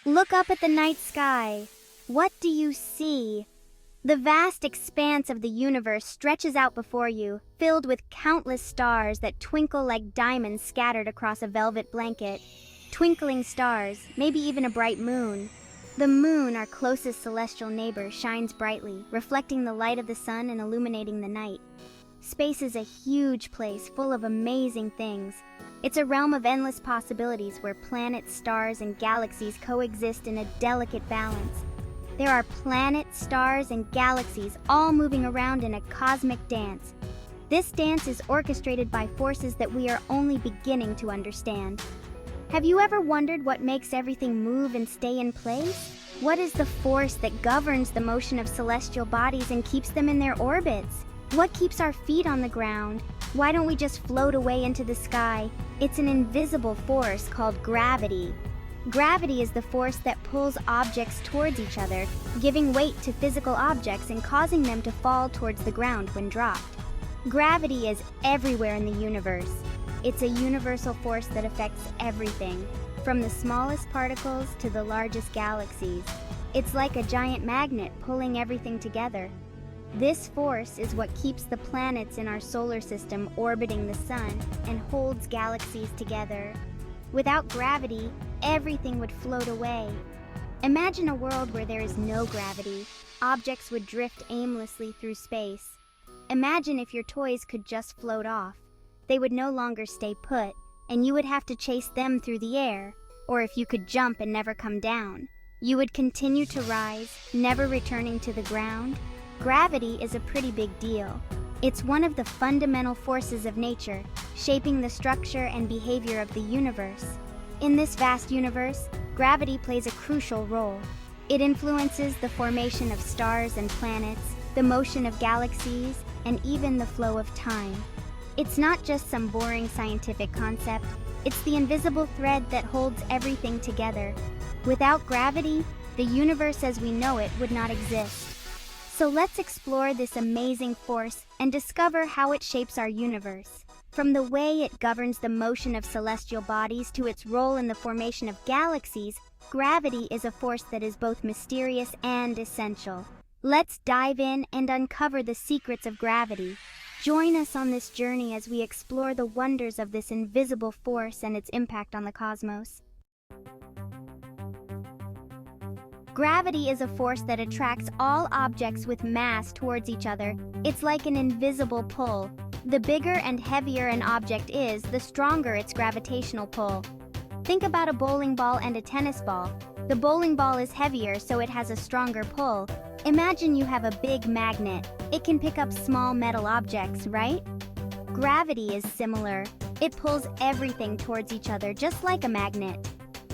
Look up at the night sky. What do you see? The vast expanse of the universe stretches out before you, filled with countless stars that twinkle like diamonds scattered across a velvet blanket. Twinkling stars, maybe even a bright moon. The moon, our closest celestial neighbor, shines brightly, reflecting the light of the sun and illuminating the night. Space is a huge place full of amazing things. It's a realm of endless possibilities where planets, stars, and galaxies coexist in a delicate balance. There are planets, stars, and galaxies all moving around in a cosmic dance. This dance is orchestrated by forces that we are only beginning to understand. Have you ever wondered what makes everything move and stay in place? What is the force that governs the motion of celestial bodies and keeps them in their orbits? What keeps our feet on the ground? Why don't we just float away into the sky? It's an invisible force called gravity. Gravity is the force that pulls objects towards each other, giving weight to physical objects and causing them to fall towards the ground when dropped. Gravity is everywhere in the universe. It's a universal force that affects everything, from the smallest particles to the largest galaxies. It's like a giant magnet pulling everything together. This force is what keeps the planets in our solar system orbiting the sun and holds galaxies together. Without gravity, everything would float away. Imagine a world where there is no gravity. Objects would drift aimlessly through space. Imagine if your toys could just float off. They would no longer stay put, and you would have to chase them through the air. Or if you could jump and never come down, you would continue to rise, never returning to the ground. Gravity is a pretty big deal. It's one of the fundamental forces of nature, shaping the structure and behavior of the universe. In this vast universe, gravity plays a crucial role. It influences the formation of stars and planets, the motion of galaxies, and even the flow of time. It's not just some boring scientific concept, it's the invisible thread that holds everything together. Without gravity, the universe as we know it would not exist. So let's explore this amazing force and discover how it shapes our universe. From the way it governs the motion of celestial bodies to its role in the formation of galaxies, gravity is a force that is both mysterious and essential. Let's dive in and uncover the secrets of gravity. Join us on this journey as we explore the wonders of this invisible force and its impact on the cosmos. Gravity is a force that attracts all objects with mass towards each other. It's like an invisible pull. The bigger and heavier an object is, the stronger its gravitational pull. Think about a bowling ball and a tennis ball. The bowling ball is heavier, so it has a stronger pull. Imagine you have a big magnet. It can pick up small metal objects, right? Gravity is similar. It pulls everything towards each other just like a magnet.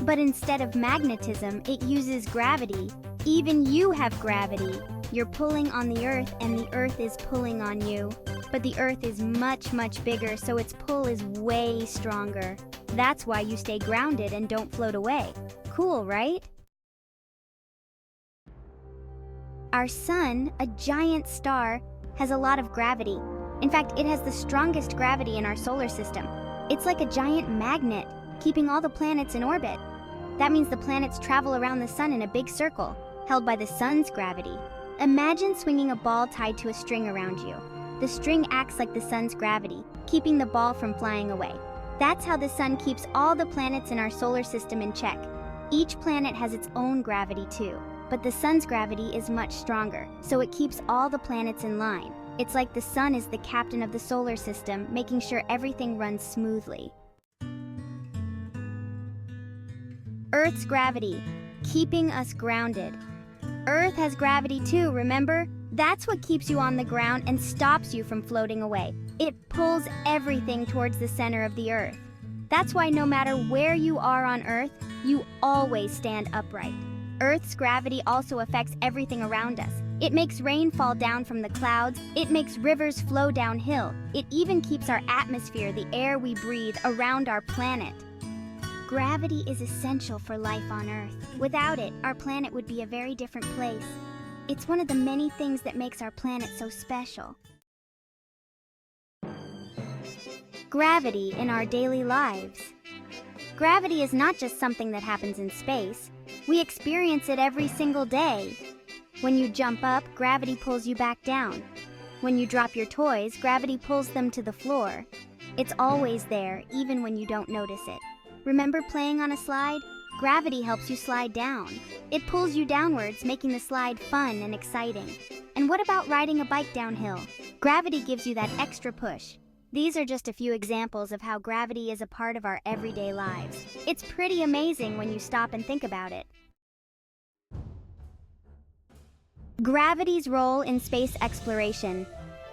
But instead of magnetism, it uses gravity. Even you have gravity. You're pulling on the Earth and the Earth is pulling on you. But the Earth is much, much bigger, so its pull is way stronger. That's why you stay grounded and don't float away. Cool, right? Our sun, a giant star, has a lot of gravity. In fact, it has the strongest gravity in our solar system. It's like a giant magnet, keeping all the planets in orbit. That means the planets travel around the sun in a big circle, held by the sun's gravity. Imagine swinging a ball tied to a string around you. The string acts like the sun's gravity, keeping the ball from flying away. That's how the sun keeps all the planets in our solar system in check. Each planet has its own gravity too, but the sun's gravity is much stronger, so it keeps all the planets in line. It's like the sun is the captain of the solar system, making sure everything runs smoothly. Earth's gravity, keeping us grounded. Earth has gravity too, remember? That's what keeps you on the ground and stops you from floating away. It pulls everything towards the center of the Earth. That's why no matter where you are on Earth, you always stand upright. Earth's gravity also affects everything around us. It makes rain fall down from the clouds. It makes rivers flow downhill. It even keeps our atmosphere, the air we breathe, around our planet. Gravity is essential for life on Earth. Without it, our planet would be a very different place. It's one of the many things that makes our planet so special. Gravity in our daily lives. Gravity is not just something that happens in space. We experience it every single day. When you jump up, gravity pulls you back down. When you drop your toys, gravity pulls them to the floor. It's always there, even when you don't notice it. Remember playing on a slide? Gravity helps you slide down. It pulls you downwards, making the slide fun and exciting. And what about riding a bike downhill? Gravity gives you that extra push. These are just a few examples of how gravity is a part of our everyday lives. It's pretty amazing when you stop and think about it. Gravity's role in space exploration.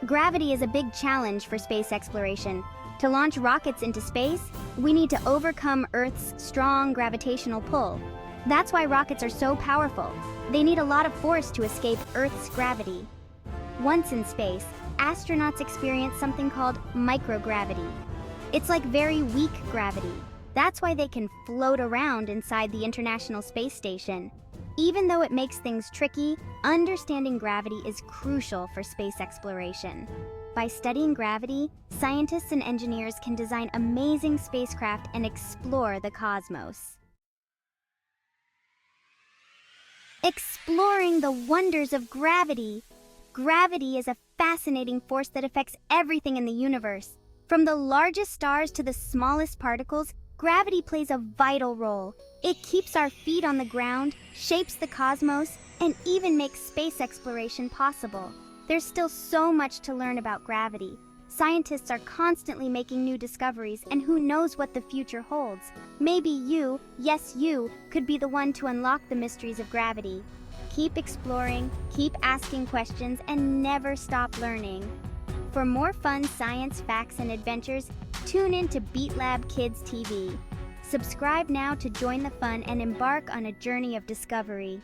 Gravity is a big challenge for space exploration. To launch rockets into space, we need to overcome Earth's strong gravitational pull. That's why rockets are so powerful. They need a lot of force to escape Earth's gravity. Once in space, astronauts experience something called microgravity. It's like very weak gravity. That's why they can float around inside the International Space Station. Even though it makes things tricky, understanding gravity is crucial for space exploration. By studying gravity, scientists and engineers can design amazing spacecraft and explore the cosmos. Exploring the wonders of gravity. Gravity is a fascinating force that affects everything in the universe. From the largest stars to the smallest particles, gravity plays a vital role. It keeps our feet on the ground, shapes the cosmos, and even makes space exploration possible. There's still so much to learn about gravity. Scientists are constantly making new discoveries, and who knows what the future holds. Maybe you, yes you, could be the one to unlock the mysteries of gravity. Keep exploring, keep asking questions, and never stop learning. For more fun science facts and adventures, tune in to Beat Lab Kids TV. Subscribe now to join the fun and embark on a journey of discovery.